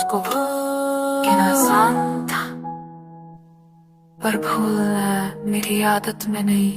उसको कहना आसान था, पर भूलना मेरी आदत में नहीं।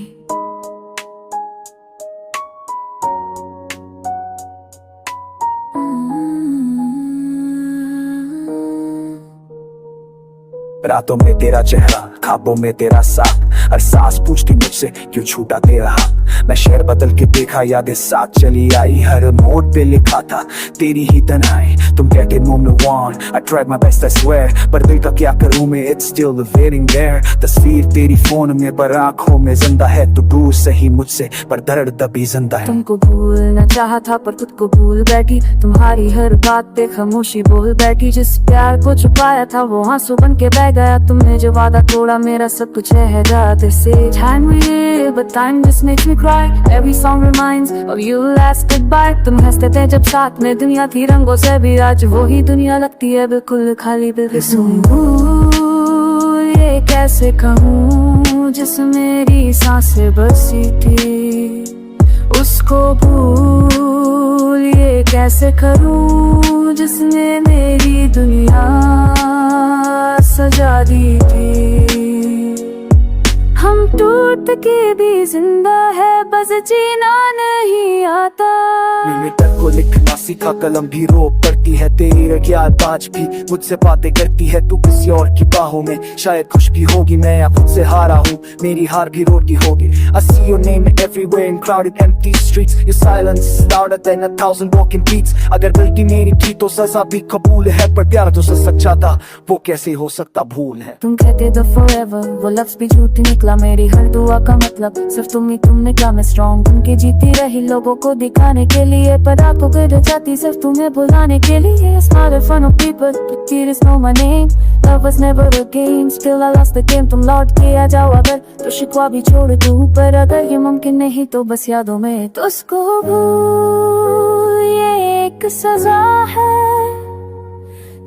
रातों में तेरा चेहरा, ख्वाबों में तेरा साथ, हर सांस पूछती मुझसे क्यों छूटा दे रहा। मैं शहर बदल के देखा, यादें साथ चली आई, हर मोड़ पे लिखा था तेरी ही तन्हाई। तुम कहते move on, I tried my best I swear, पर दिल का क्या करूं मैं, it's still waiting there। तस्वीर तेरी फोन में पर आंखों में जिंदा है, तू दूर सही मुझसे पर दर्द अभी जिंदा है। तुमको भूलना चाहा था पर खुद को भूल बैठी, तुम्हारी हर बात पे खामोशी बोल बैठी। जिस प्यार को छुपाया था वो आंसू बन के बह गया, तुमने जो वादा तोड़ा मेरा सब कुछ है जाते से। Time we live, but time just makes me cry, every song reminds of you last goodbye। तुम हंसते थे जब साथ में दुनिया थी रंगों से भी, आज वही दुनिया लगती है बिल्कुल खाली बेकसूर। भूल ये कैसे कहूँ जिस मेरी सांसें बसी थी, उसको भूल ये कैसे करूँ जिसने मेरी दुनिया सजा दी थी। हम टूट के भी जिंदा है, बस जीना नहीं आता। मैंने डर को लिखना सीखा, कलम भी रोक करती है, तेरी याद आज भी मुझसे बातें करती है। तू किसी और की बाहों में शायद खुश भी होगी, मैं या खुद से हारा हूँ, मेरी हार भी रोटी होगी। I see your name everywhere in crowded empty streets, your silence is louder than 1,000 walking beats। अगर गलती मेरी थी तो सजा भी कबूल है, पर प्यार जो सच्चा था वो कैसे हो सकता भूल है। तुम कहते थे forever, वो लफ्ज़ भी झूठ निकला, मेरी हर दुआ का मतलब सिर्फ तुमने कहा। मैं स्ट्रॉन्ग बन के जीती रही लोगों को दिखाने के लिए, पर आंखों गिर जाती सिर्फ तुम्हें बुलाने के लिए। It's not in front of people, but tears know my name, love was never a game, still I lost the game। तुम लौट के आ जाओ अगर तो शिकवा भी छोड़ दूँ, पर अगर ये मुमकिन नहीं तो बस यादों में तो उसको भूल ये एक सजा है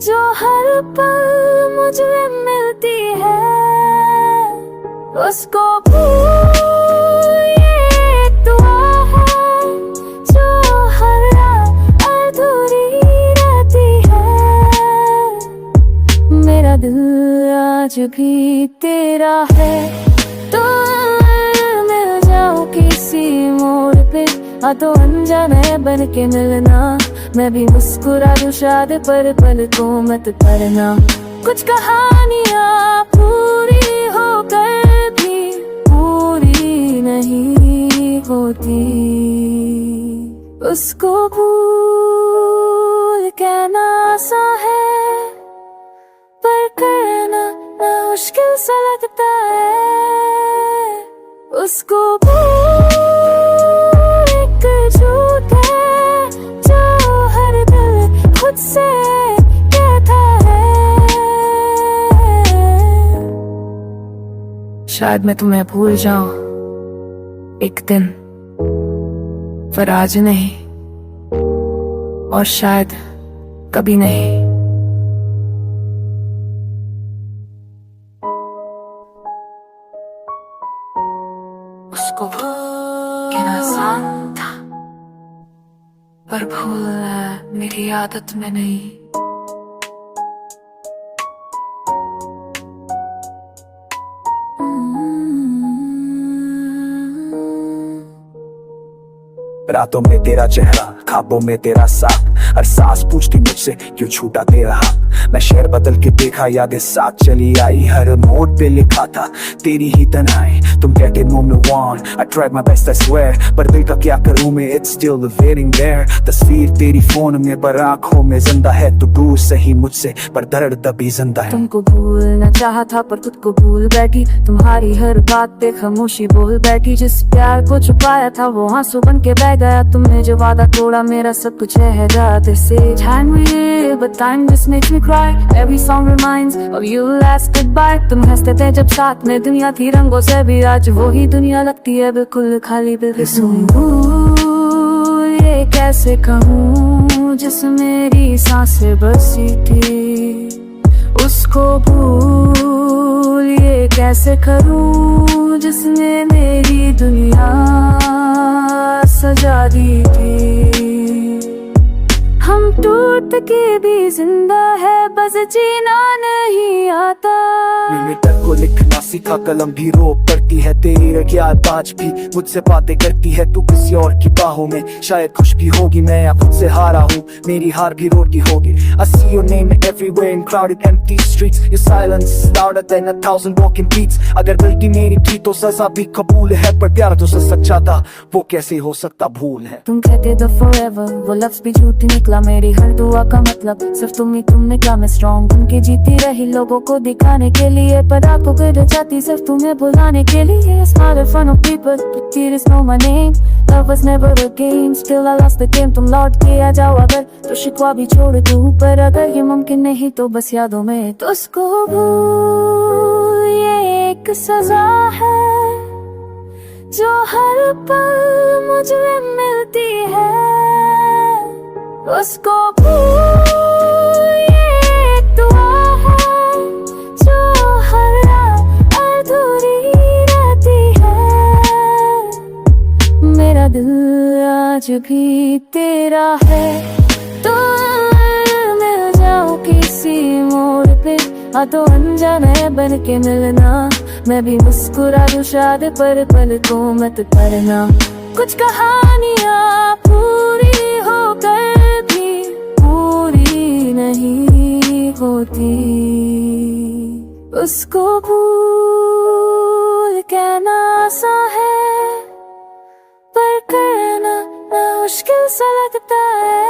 जो हर पल मुझे मिलती है। उसको भूल ये एक दुआ है जो हर रात अधूरी रहती है। मेरा दिल आज भी तेरा है, तो मिल जाओ किसी मोड़ पे, आ तो अनजाने बन के मिलना। मैं भी मुस्कुरा दूं शायद पर पल को मत करना। कुछ कहानियाँ पूरी होकर भी पूरी नहीं होती, उसको भूल कहना आसान है, पर करना मुश्किल सा लगता है। उसको भूल एक झूठ है जो हर दिल खुद से कहता है। शायद मैं तुम्हें भूल जाऊं एक दिन, पर आज नहीं, और शायद कभी नहीं। उसको कहना आसान था, पर भूलना मेरी आदत में नहीं। रातों में तेरा चेहरा, ख्वाबों में तेरा साथ, हर सांस पूछती मुझसे क्यों छूटा दे रहा। मैं शहर बदल के देखा, यादें साथ चली आई, हर मोड़ पे लिखा था तेरी ही तन्हाई। तुम कहते move on, I tried my best I swear, पर दिल का क्या करूं मैं, it's still waiting there। तस्वीर तेरी फोन में पर आंखों में जिंदा है, तू दूर सही मुझसे पर दर्द अभी जिंदा है। तुमको भूलना चाहा था पर खुद को भूल बैठी, तुम्हारी हर बात पे खामोशी बोल बैठी। जिस प्यार को छुपाया था वो आंसू बन के बह गया, तुमने जो वादा तोड़ा मेरा सब कुछ है जाते से। Time we live, but time just makes me cry, every song reminds of you last goodbye। तुम हंसते थे जब साथ में दुनिया थी रंगों से भी, आज वही दुनिया लगती है बिल्कुल खाली बेकसूर। भूल ये कैसे कहूँ जिस मेरी सांसें बसी थी, उसको भूल ये कैसे करूँ जिसने मेरी दुनिया सजा दी थी। हम टूट जिंदगी भी जिंदा है, बस जीना नहीं आता। मिनट को लिखना सीखा, कलम भी रो पड़ती है, तेरी याद आज भी मुझसे बातें करती है। तू किसी और की बाहों में शायद खुश भी होगी, मैं या खुद से हारा हूँ, मेरी हार भी रोटी होगी। I see your name everywhere in crowded empty streets, your silence is louder than 1,000 walking beats। अगर गलती मेरी थी तो सजा भी कबूल है, पर प्यार जो सच्चा था वो कैसे हो सकता भूल है। तुम कहते द forever, वो लफ्ज भी झूठ निकला, मेरी हर दुआ का मतलब सिर्फ तुम ही तुमने कहा। मैं स्ट्रॉन्ग बन के जीती रही लोगों को दिखाने के लिए, पर आपको गिर जाती सिर्फ तुम्हें बुलाने के लिए। Smile in front of people, but tears know my name, love was never a game, still I lost the game। तुम लौट के आ जाओ अगर तो शिकवा भी छोड़ दूं, पर अगर ये मुमकिन नहीं तो बस यादों में तुझको भूल, ये एक सजा है जो हर पल मुझ में मिलती है। उसको भूल, ये एक दुआ है जो हर रात अधूरी रहती है। मेरा दिल आज भी तेरा है, तुम मिल जाओ किसी मोड़ पे, आ तो अनजाने बन के मिलना। मैं भी मुस्कुरा दूं शायद पर पल को मत करना। कुछ कहानियाँ पूरी होकर भी पूरी नहीं होती, उसको भूल कहना आसान है, पर करना मुश्किल सा लगता है।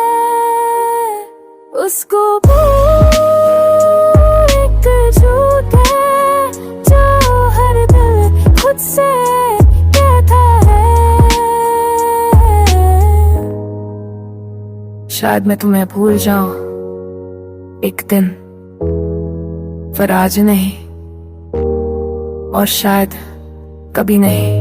उसको भूल एक झूठ है जो हर दिल खुद से कहता है। शायद मैं तुम्हें भूल जाऊं एक दिन, पर आज नहीं, और शायद कभी नहीं।